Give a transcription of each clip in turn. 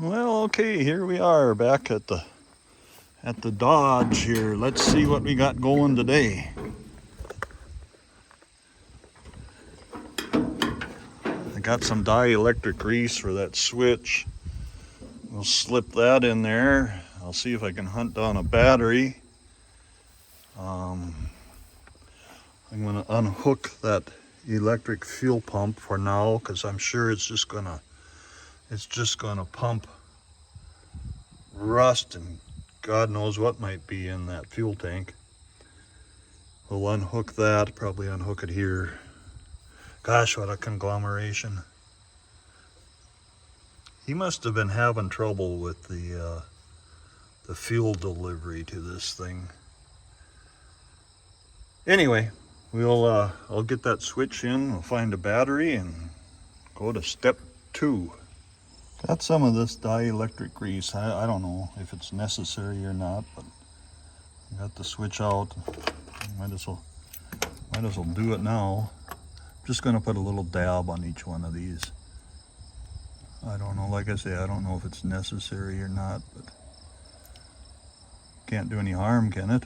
Well, okay, here we are back at the Dodge here. Let's see what we got going today. I got some dielectric grease for that switch. We'll slip that in there. I'll see if I can hunt down a battery. I'm going to unhook that electric fuel pump for now because I'm sure it's just gonna pump rust and God knows what might be in that fuel tank. We'll unhook that, probably unhook it here. Gosh, what a conglomeration. He must have been having trouble with the fuel delivery to this thing. Anyway, I'll get that switch in, we'll find a battery and go to step 2. Got some of this dielectric grease. I don't know if it's necessary or not, but I got the switch out. Might as well do it now. I'm just gonna put a little dab on each one of these. I don't know, like I say, I don't know if it's necessary or not, but can't do any harm, can it?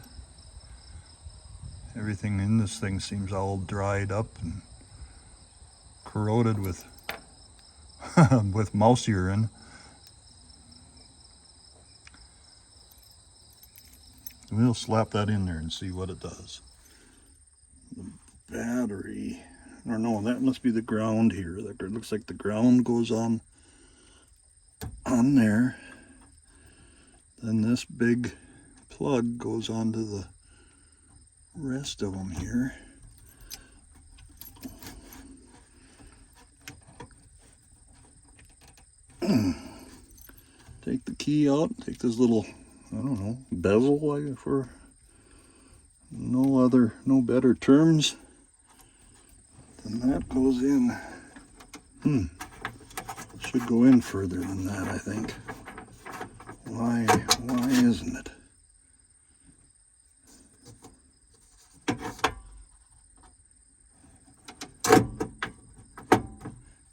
Everything in this thing seems all dried up and corroded with with mouse urine. We'll slap that in there and see what it does. The battery, I don't know, that must be the ground here. That looks like the ground goes on there. Then this big plug goes onto the rest of them here. Take the key out, take this little, I don't know, bezel for no better terms. Then that goes in. Should go in further than that, I think. Why isn't it?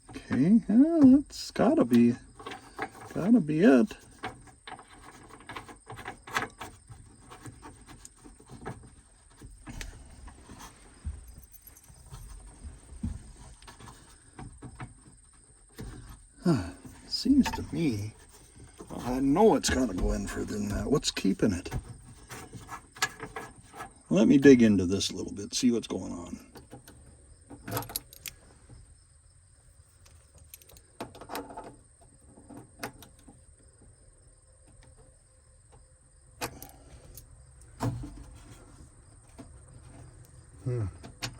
Okay, that's gotta be it. Seems to me, I know it's got to go in further than that. What's keeping it? Let me dig into this a little bit, see what's going on.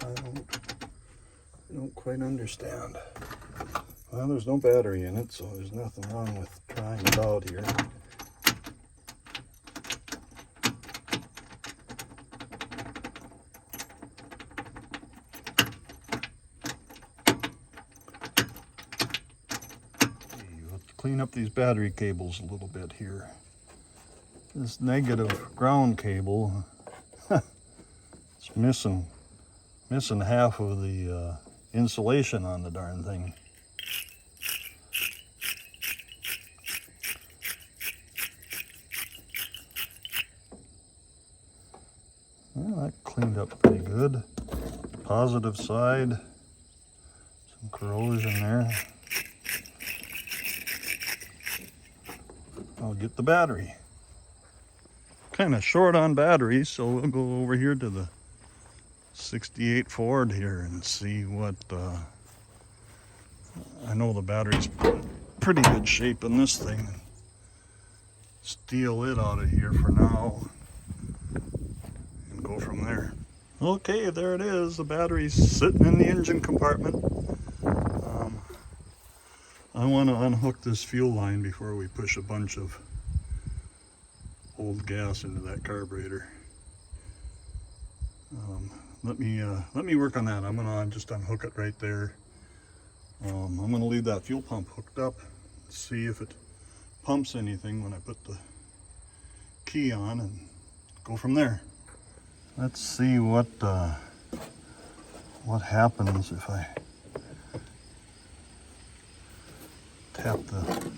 I don't quite understand. Well, there's no battery in it, so there's nothing wrong with trying it out here. You have to clean up these battery cables a little bit here. This negative ground cable, it's missing half of the insulation on the darn thing. Well, that cleaned up pretty good. Positive side, some corrosion there. I'll get the battery. Kind of short on batteries, so we'll go over here to the 68 Ford here and see what, I know the battery's pretty good shape in this thing. Steal it out of here for now and go from there. Okay, there it is. The battery's sitting in the engine compartment. I want to unhook this fuel line before we push a bunch of old gas into that carburetor. Let me work on that. I'm gonna just unhook it right there. I'm gonna leave that fuel pump hooked up, see if it pumps anything when I put the key on, and go from there. Let's see what happens if I tap the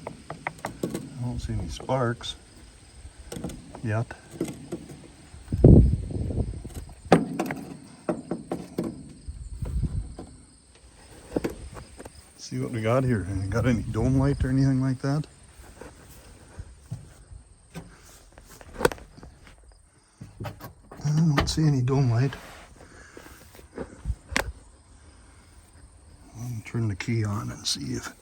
don't see any sparks yet. See what we got here. Got any dome light or anything like that? I don't see any dome light. I'll turn the key on and see if...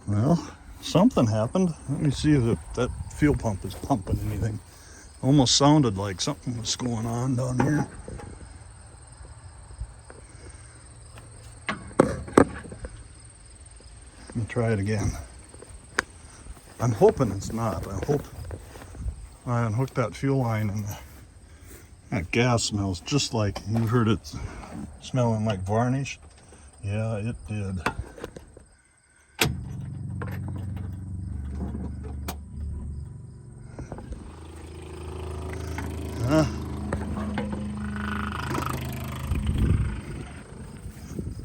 Well, something happened. Let me see if that fuel pump is pumping anything. Almost sounded like something was going on down here. Let me try it again. I'm hoping it's not. I hope I unhooked that fuel line and that gas smells just like, you heard it smelling like varnish. Yeah, it did.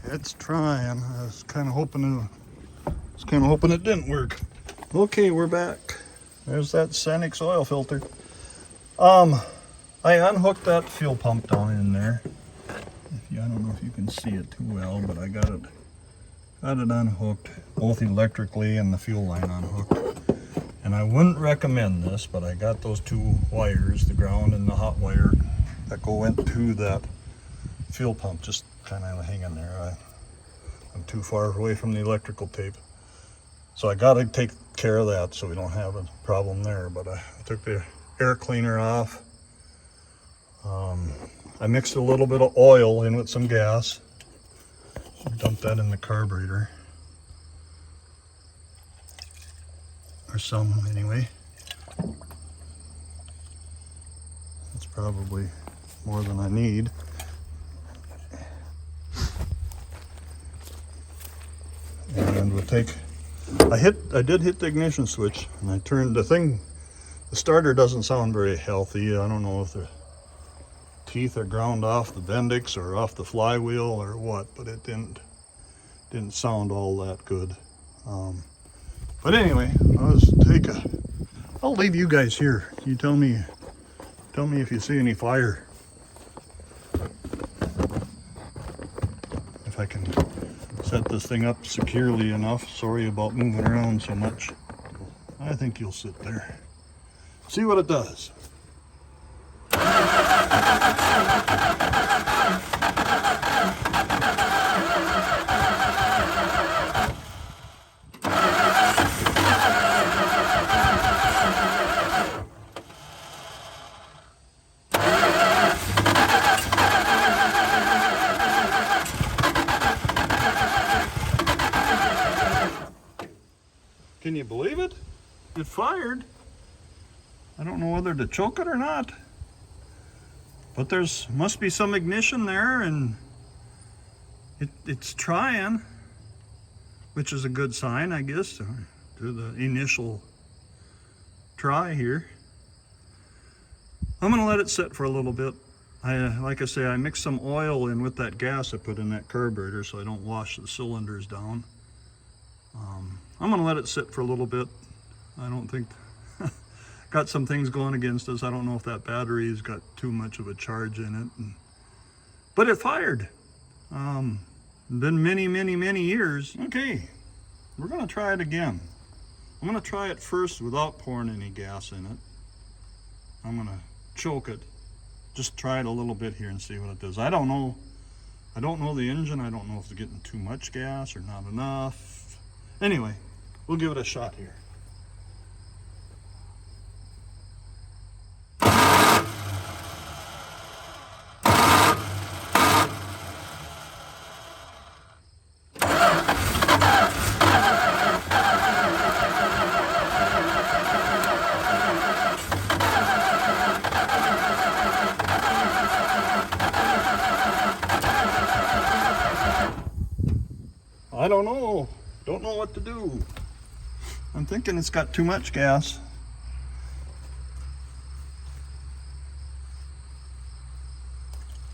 It's trying. I was kind of hoping it didn't work. Okay, we're back. There's that Sanix oil filter. I unhooked that fuel pump down in there. I don't know if you can see it too well, but I got it unhooked, both electrically and the fuel line unhooked. And I wouldn't recommend this, but I got those two wires, the ground and the hot wire, that go into that fuel pump, just kind of hanging there. I'm too far away from the electrical tape. So I got to take care of that so we don't have a problem there. But I took the air cleaner off. I mixed a little bit of oil in with some gas. Dump that in the carburetor. Or some anyway. That's probably more than I need. And we'll take, I did hit the ignition switch and I turned the thing. The starter doesn't sound very healthy. I don't know if the teeth are ground off the Bendix or off the flywheel or what, but it didn't sound all that good. But anyway, I'll leave you guys here. You tell me if you see any fire. If I can set this thing up securely enough. Sorry about moving around so much. I think you'll sit there. See what it does. Can you believe it? It fired. I don't know whether to choke it or not, but must be some ignition there, and it's trying, which is a good sign, I guess, to the initial try here. I'm gonna let it sit for a little bit. Like I say, I mixed some oil in with that gas I put in that carburetor so I don't wash the cylinders down. I'm gonna let it sit for a little bit. I don't think, got some things going against us. I don't know if that battery's got too much of a charge in it. But it fired. Been many years. Okay, we're gonna try it again. I'm gonna try it first without pouring any gas in it. I'm gonna choke it. Just try it a little bit here and see what it does. I don't know the engine. I don't know if it's getting too much gas or not enough. Anyway, we'll give it a shot here. I don't know. Don't know what to do. I'm thinking it's got too much gas.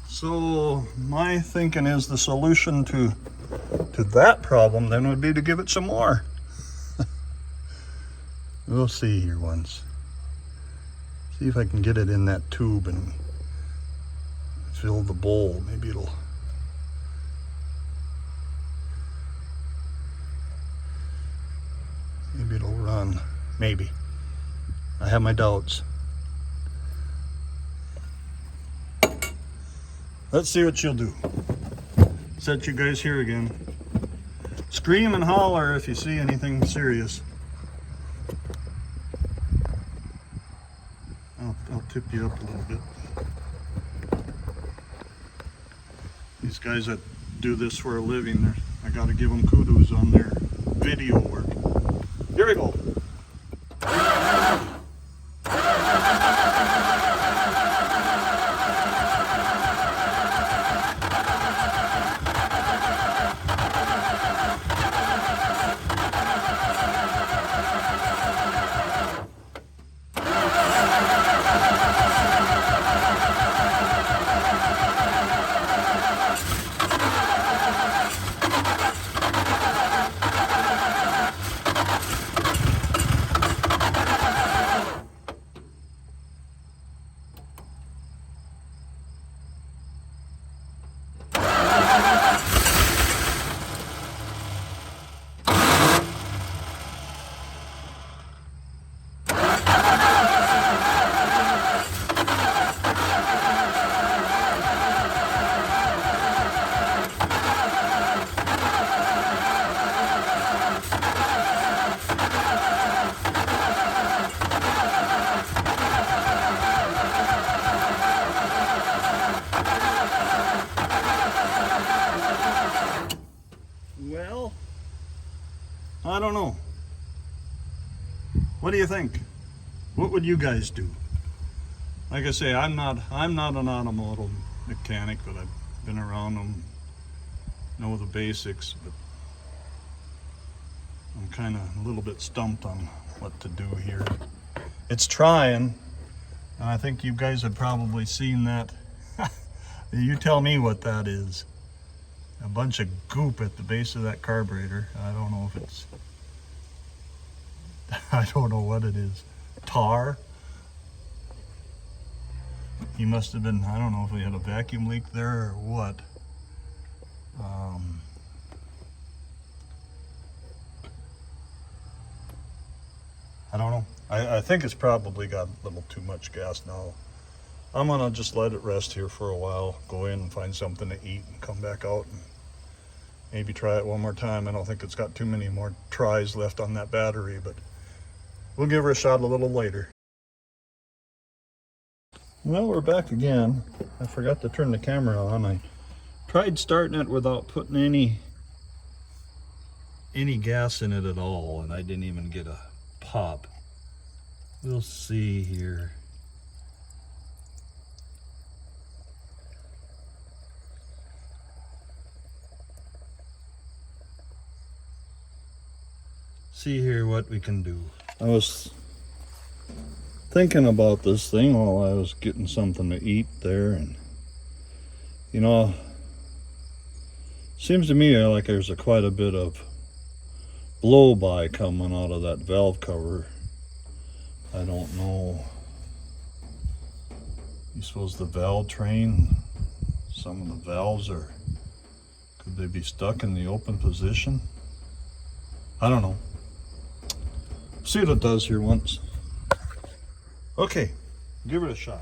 So my thinking is the solution to to that problem then would be to give it some more. We'll see here once. See if I can get it in that tube and fill the bowl. Maybe it'll run. Maybe. I have my doubts. Let's see what she'll do. Set you guys here again. Scream and holler if you see anything serious. I'll tip you up a little bit. These guys that do this for a living, I gotta give them kudos on their video work. Here we go. Well, I don't know. What do you think? What would you guys do? Like I say, I'm not an automotive mechanic, but I've been around them, know the basics, but I'm kind of a little bit stumped on what to do here. It's trying, and I think you guys have probably seen that. You tell me what that is. A bunch of goop at the base of that carburetor. I don't know if it's, I don't know what it is. Tar. He must have been, I don't know if we had a vacuum leak there or what. I don't know. I think it's probably got a little too much gas now. I'm gonna just let it rest here for a while, go in and find something to eat and come back out and maybe try it one more time. I don't think it's got too many more tries left on that battery, but we'll give her a shot a little later. Well, we're back again. I forgot to turn the camera on. I tried starting it without putting any gas in it at all, and I didn't even get a pop. We'll see here. See here what we can do. I was thinking about this thing while I was getting something to eat there, and you know, seems to me like there's quite a bit of blow by coming out of that valve cover. I don't know. You suppose the valve train, some of the valves could they be stuck in the open position? I don't know. See what it does here once. Okay, give it a shot.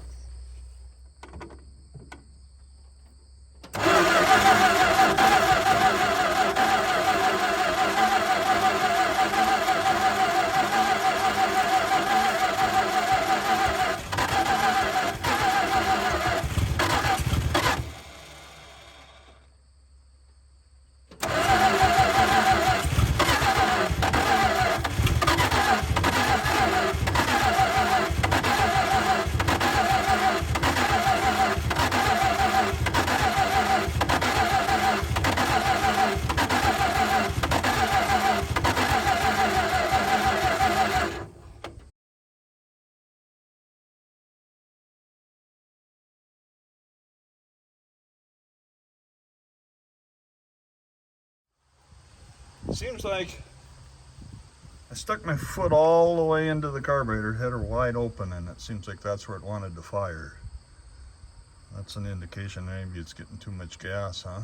Seems like I stuck my foot all the way into the carburetor, header wide open, and it seems like that's where it wanted to fire. That's an indication maybe it's getting too much gas, huh?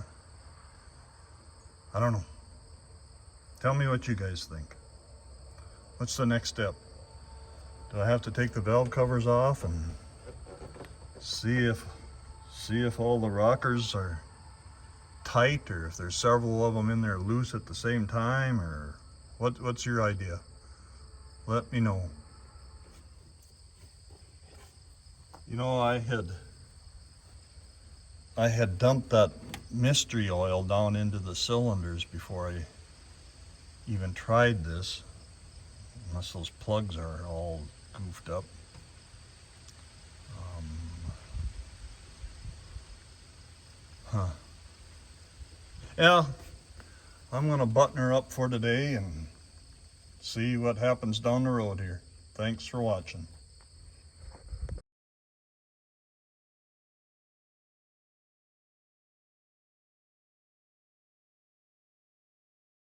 I don't know. Tell me what you guys think. What's the next step? Do I have to take the valve covers off and see if all the rockers are tight, or if there's several of them in there loose at the same time, or what's your idea? Let me know. You know, I had dumped that mystery oil down into the cylinders before I even tried this, unless those plugs are all goofed up. Yeah, I'm gonna button her up for today and see what happens down the road here. Thanks for watching.